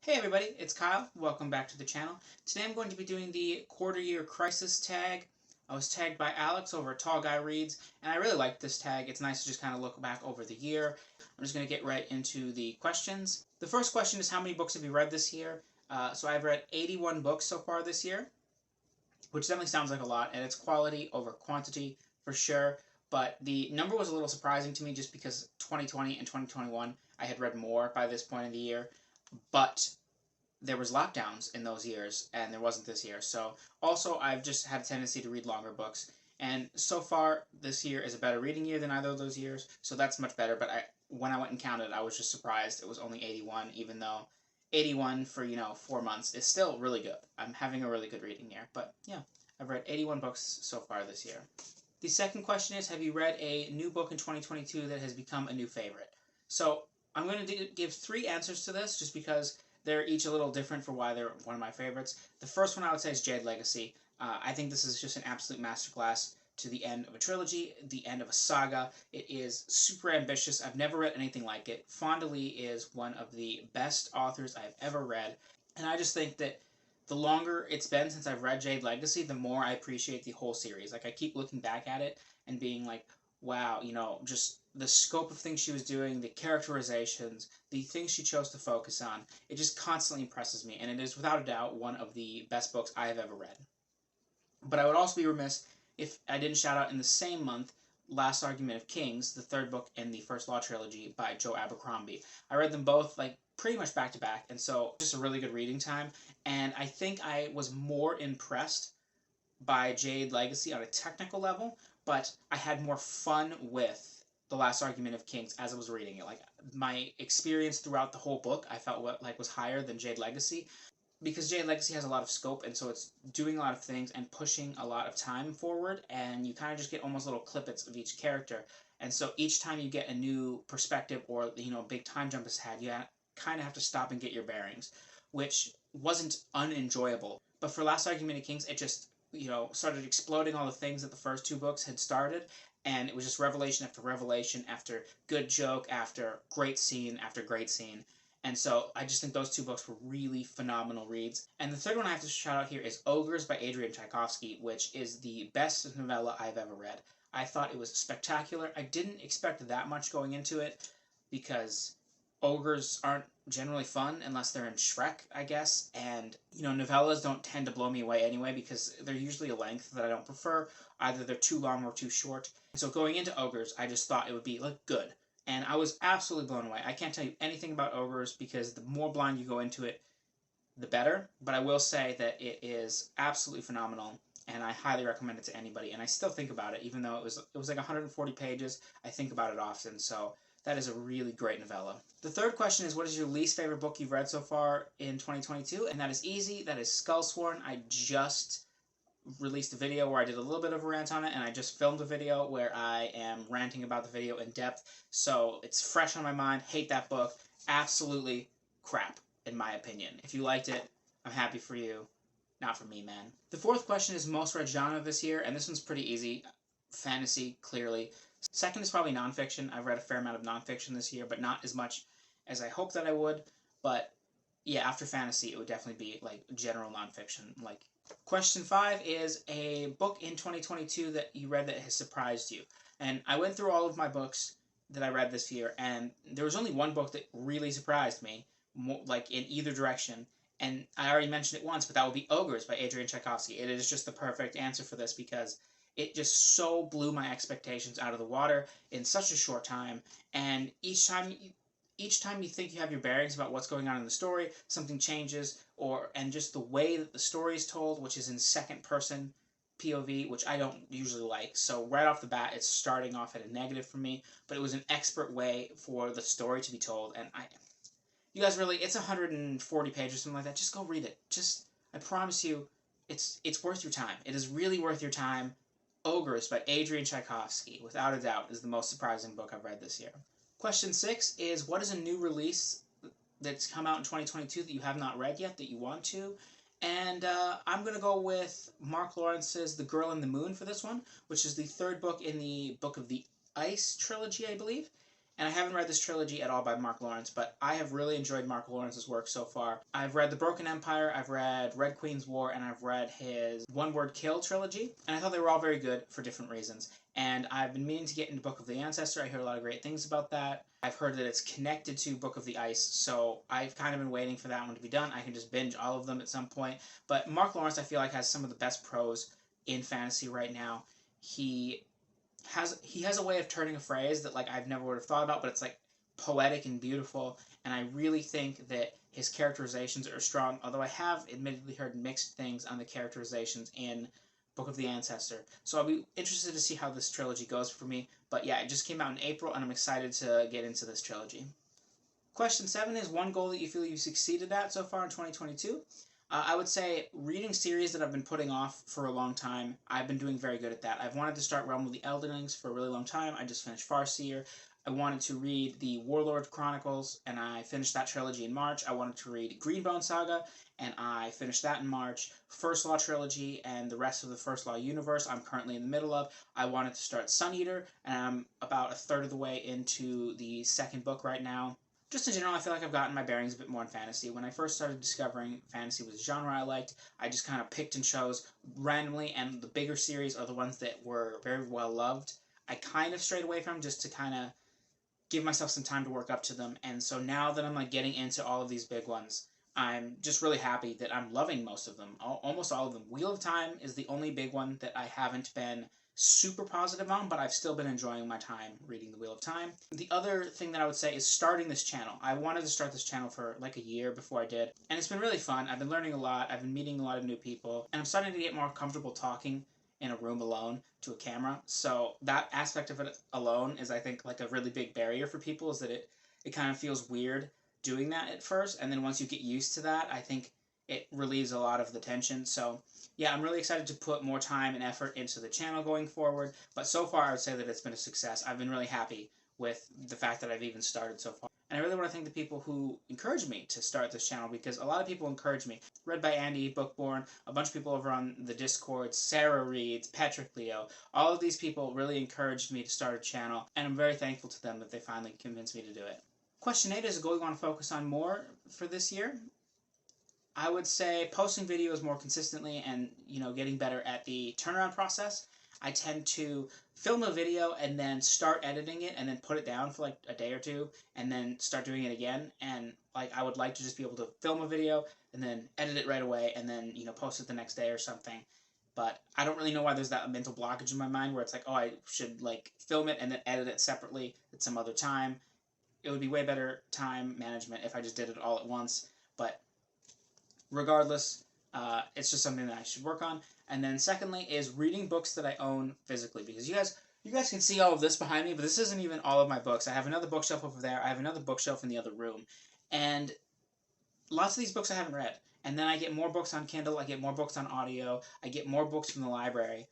Hey everybody, it's Kyle. Welcome back to the channel. Today I'm going to be doing the quarter year crisis tag. I was tagged by Alex over at Tall Guy Reads, and I really like this tag. It's nice to just kind of look back over the year. I'm just going to get right into the questions. The first question is, how many books have you read this year? So I've read 81 books so far this year, which definitely sounds like a lot, and it's quality over quantity for sure. But the number was a little surprising to me just because 2020 and 2021 I had read more by this point in the year. But there was lockdowns in those years, and there wasn't this year. So also, I've just had a tendency to read longer books, and so far this year is a better reading year than either of those years. So that's much better. But when I went and counted, I was just surprised it was only 81, even though 81 for 4 months is still really good. I'm having a really good reading year. But yeah, I've read 81 books so far this year. The second question is, have you read a new book in 2022 that has become a new favorite? So I'm going to give three answers to this just because they're each a little different for why they're one of my favorites. The first one I would say is Jade Legacy. I think this is just an absolute masterclass to the end of a trilogy, the end of a saga. It is super ambitious. I've never read anything like it. Fonda Lee is one of the best authors I've ever read, and I just think that the longer it's been since I've read Jade Legacy, the more I appreciate the whole series. Like, I keep looking back at it and being like, wow, just the scope of things she was doing, the characterizations, the things she chose to focus on, it just constantly impresses me, and it is without a doubt one of the best books I have ever read. But I would also be remiss if I didn't shout out in the same month Last Argument of Kings, the third book in the First Law trilogy by Joe Abercrombie. I read them both like pretty much back to back, and so just a really good reading time. And I think I was more impressed by Jade Legacy on a technical level, but I had more fun with The Last Argument of Kings as I was reading it. Like, my experience throughout the whole book, I felt like was higher than Jade Legacy, because Jade Legacy has a lot of scope, and so it's doing a lot of things and pushing a lot of time forward, and you kind of just get almost little clippets of each character. And so each time you get a new perspective or a big time jump is had, you kind of have to stop and get your bearings, which wasn't unenjoyable. But for Last Argument of Kings, it just started exploding all the things that the first two books had started, and it was just revelation after good joke after great scene after great scene. And so I just think those two books were really phenomenal reads. And the third one I have to shout out here is Ogres by Adrian Tchaikovsky, which is the best novella I've ever read. I thought it was spectacular. I didn't expect that much going into it because ogres aren't generally fun unless they're in Shrek, I guess. And, novellas don't tend to blow me away anyway because they're usually a length that I don't prefer. Either they're too long or too short. So going into Ogres, I just thought it would be, good. And I was absolutely blown away. I can't tell you anything about Ogres because the more blind you go into it, the better. But I will say that it is absolutely phenomenal, and I highly recommend it to anybody. And I still think about it, even though it was like 140 pages. I think about it often, so that is a really great novella. The third question is, what is your least favorite book you've read so far in 2022? And that is easy. That is Skullsworn. I just released a video where I did a little bit of a rant on it, and I just filmed a video where I am ranting about the video in depth, so it's fresh on my mind. Hate that book. Absolutely crap, in my opinion. If you liked it, I'm happy for you. Not for me, man. The fourth question is most read genre this year, and this one's pretty easy. Fantasy, clearly. Second is probably nonfiction. I've read a fair amount of nonfiction this year, but not as much as I hoped that I would. But yeah, after fantasy, it would definitely be like general nonfiction. Question 5 is a book in 2022 that you read that has surprised you. And I went through all of my books that I read this year, and there was only one book that really surprised me, in either direction. And I already mentioned it once, but that would be Ogres by Adrian Tchaikovsky. It is just the perfect answer for this because it just so blew my expectations out of the water in such a short time. And each time you think you have your bearings about what's going on in the story, something changes, and just the way that the story is told, which is in second person POV, which I don't usually like. So right off the bat, it's starting off at a negative for me, but it was an expert way for the story to be told, and you guys really, it's 140 pages or something like that. Just go read it. I promise you, it's worth your time. It is really worth your time. Ogres by Adrian Tchaikovsky, without a doubt, is the most surprising book I've read this year. Question 6 is, what is a new release that's come out in 2022 that you have not read yet that you want to? And I'm going to go with Mark Lawrence's The Girl in the Moon for this one, which is the third book in the Book of the Ice trilogy, I believe. And I haven't read this trilogy at all by Mark Lawrence, but I have really enjoyed Mark Lawrence's work so far. I've read The Broken Empire, I've read Red Queen's War, and I've read his One Word Kill trilogy, and I thought they were all very good for different reasons. And I've been meaning to get into Book of the Ancestor. I hear a lot of great things about that. I've heard that it's connected to Book of the Ice, so I've kind of been waiting for that one to be done. I can just binge all of them at some point. But Mark Lawrence, I feel like, has some of the best prose in fantasy right now. He has a way of turning a phrase that like I've never would have thought about, but it's like poetic and beautiful, and I really think that his characterizations are strong, although I have admittedly heard mixed things on the characterizations in Book of the Ancestor. So I'll be interested to see how this trilogy goes for me, but yeah, it just came out in April, and I'm excited to get into this trilogy. Question 7 is one goal that you feel you've succeeded at so far in 2022. I would say reading series that I've been putting off for a long time, I've been doing very good at that. I've wanted to start Realm of the Elderlings for a really long time. I just finished Farseer. I wanted to read the Warlord Chronicles, and I finished that trilogy in March. I wanted to read Greenbone Saga, and I finished that in March. First Law Trilogy and the rest of the First Law universe I'm currently in the middle of. I wanted to start Sun Eater, and I'm about a third of the way into the second book right now. Just in general, I feel like I've gotten my bearings a bit more in fantasy. When I first started discovering fantasy was a genre I liked, I just kind of picked and chose randomly, and the bigger series are the ones that were very well loved. I kind of strayed away from just to kind of give myself some time to work up to them, and so now that I'm like getting into all of these big ones, I'm just really happy that I'm loving most of them, almost all of them. Wheel of Time is the only big one that I haven't been super positive on, but I've still been enjoying my time reading The Wheel of Time. The other thing that I would say is starting this channel. I wanted to start this channel for like a year before I did, and it's been really fun. I've been learning a lot, I've been meeting a lot of new people, and I'm starting to get more comfortable talking in a room alone to a camera. So that aspect of it alone is, I think, like a really big barrier for people, is that it kind of feels weird doing that at first, and then once you get used to that, I think it relieves a lot of the tension. So yeah, I'm really excited to put more time and effort into the channel going forward, but so far I would say that it's been a success. I've been really happy with the fact that I've even started so far. And I really want to thank the people who encouraged me to start this channel, because a lot of people encouraged me. Read by Andy, Bookborn, a bunch of people over on the Discord, Sarah Reads, Patrick Leo, all of these people really encouraged me to start a channel, and I'm very thankful to them that they finally convinced me to do it. Question 8 is a goal you want to focus on more for this year. I would say posting videos more consistently and, getting better at the turnaround process. I tend to film a video and then start editing it and then put it down for like a day or two and then start doing it again. And like I would like to just be able to film a video and then edit it right away and then, post it the next day or something. But I don't really know why there's that mental blockage in my mind where it's like, oh, I should like film it and then edit it separately at some other time. It would be way better time management if I just did it all at once. But regardless, it's just something that I should work on. And then secondly is reading books that I own physically, because you guys can see all of this behind me, but this isn't even all of my books. I have another bookshelf over there. I have another bookshelf in the other room. And lots of these books I haven't read. And then I get more books on Kindle, I get more books on audio, I get more books from the library.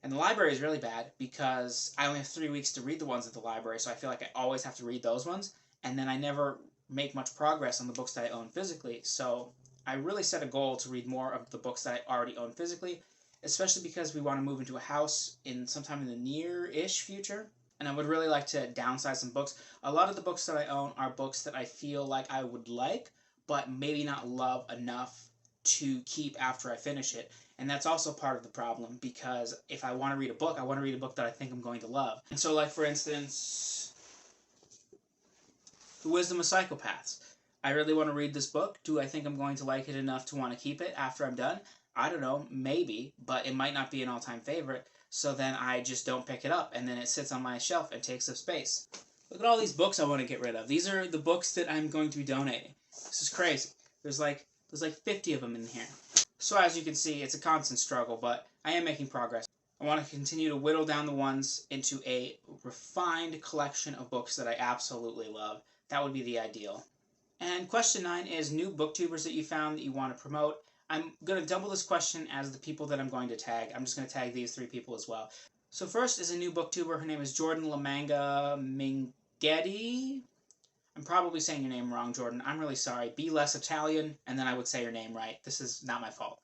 And the library is really bad because I only have 3 weeks to read the ones at the library, so I feel like I always have to read those ones. And then I never make much progress on the books that I own physically. So I really set a goal to read more of the books that I already own physically, especially because we want to move into a house in sometime in the near-ish future, and I would really like to downsize some books. A lot of the books that I own are books that I feel like I would like, but maybe not love enough to keep after I finish it. And that's also part of the problem, because if I want to read a book, I want to read a book that I think I'm going to love. And so, like, for instance, The Wisdom of Psychopaths. I really want to read this book. Do I think I'm going to like it enough to want to keep it after I'm done? I don't know, maybe, but it might not be an all-time favorite, so then I just don't pick it up, and then it sits on my shelf and takes up space. Look at all these books I want to get rid of. These are the books that I'm going to be donating. This is crazy. There's like 50 of them in here. So as you can see, it's a constant struggle, but I am making progress. I want to continue to whittle down the ones into a refined collection of books that I absolutely love. That would be the ideal. And question 9 is new booktubers that you found that you want to promote. I'm going to double this question as the people that I'm going to tag. I'm just going to tag these 3 people as well. So first is a new booktuber. Her name is Jordan Lamanga Mingetti. I'm probably saying your name wrong, Jordan. I'm really sorry. Be less Italian, and then I would say your name right. This is not my fault.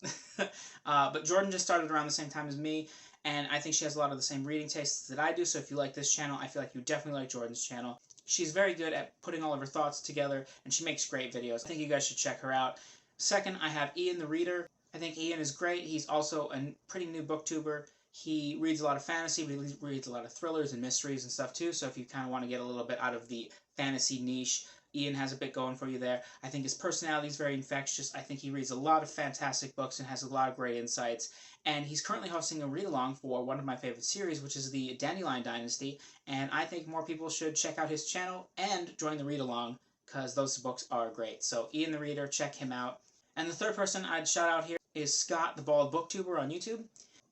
But Jordan just started around the same time as me, and I think she has a lot of the same reading tastes that I do, so if you like this channel, I feel like you definitely like Jordan's channel. She's very good at putting all of her thoughts together, and she makes great videos. I think you guys should check her out. Second, I have Ian the Reader. I think Ian is great. He's also a pretty new booktuber. He reads a lot of fantasy, but he reads a lot of thrillers and mysteries and stuff too, so if you kind of want to get a little bit out of the fantasy niche, Ian has a bit going for you there. I think his personality is very infectious. I think he reads a lot of fantastic books and has a lot of great insights. And he's currently hosting a read-along for one of my favorite series, which is the Dandelion Dynasty. And I think more people should check out his channel and join the read-along, because those books are great. So Ian the Reader, check him out. And the third person I'd shout out here is Scott, the Bald Booktuber on YouTube.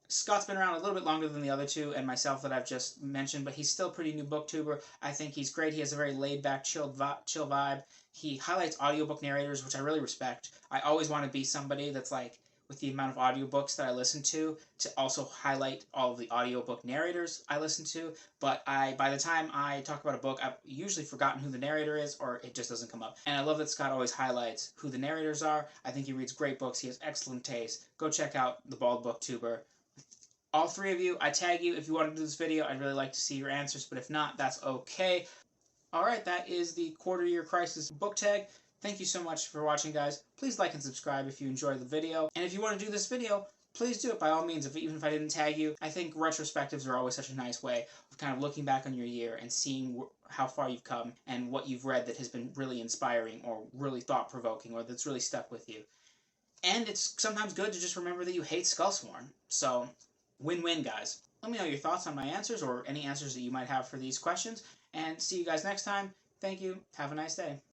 Scott's been around a little bit longer than the other two and myself that I've just mentioned, but he's still a pretty new booktuber. I think he's great. He has a very laid-back, chill vibe. He highlights audiobook narrators, which I really respect. I always want to be somebody that's like, with the amount of audiobooks that I listen to also highlight all of the audiobook narrators I listen to. But by the time I talk about a book, I've usually forgotten who the narrator is, or it just doesn't come up. And I love that Scott always highlights who the narrators are. I think he reads great books. He has excellent taste. Go check out the Bald Booktuber. All three of you, I tag you if you want to do this video. I'd really like to see your answers, but if not, that's okay. Alright, that is the Quarter Year Crisis book tag. Thank you so much for watching, guys. Please like and subscribe if you enjoyed the video. And if you want to do this video, please do it by all means, even if I didn't tag you. I think retrospectives are always such a nice way of kind of looking back on your year and seeing how far you've come and what you've read that has been really inspiring or really thought-provoking or that's really stuck with you. And it's sometimes good to just remember that you hate Skullsworn. So, win-win, guys. Let me know your thoughts on my answers or any answers that you might have for these questions. And see you guys next time. Thank you. Have a nice day.